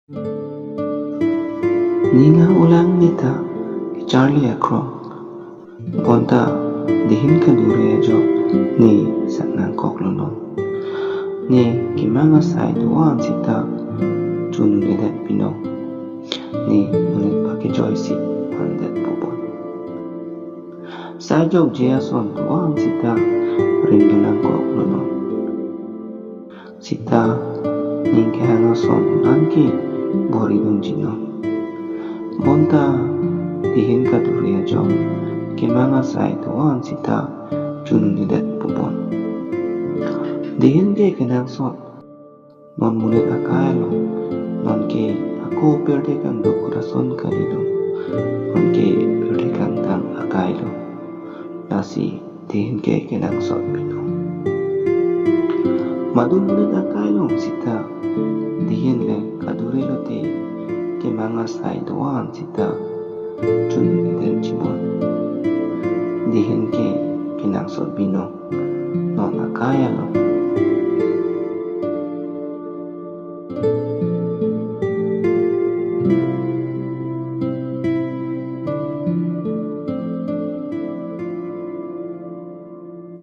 Ni nga ulang nita ki Charlie Akron bonta dihin ka dure jo ni sanang koklonon ni kimanga sai duan sita chunu nedet pino ni munit paki joysi pandet bubon sai jok jia son duan sita rindunan koklonon sita ni kehanga son nanki boridun jino bonta dihin ka dure jo kimanga sai duan sita chunu nedet bubon dihin ke kenang son non munit akailo non ke ako perde kang do corazon kalido non ke perde kang tang akailo nasi dihin ke kenang son pino madun munit akailo sita dihin le kadurilo te kimanga sai duan sita chunu nedet jibon dihin ke kenang son pino non akailo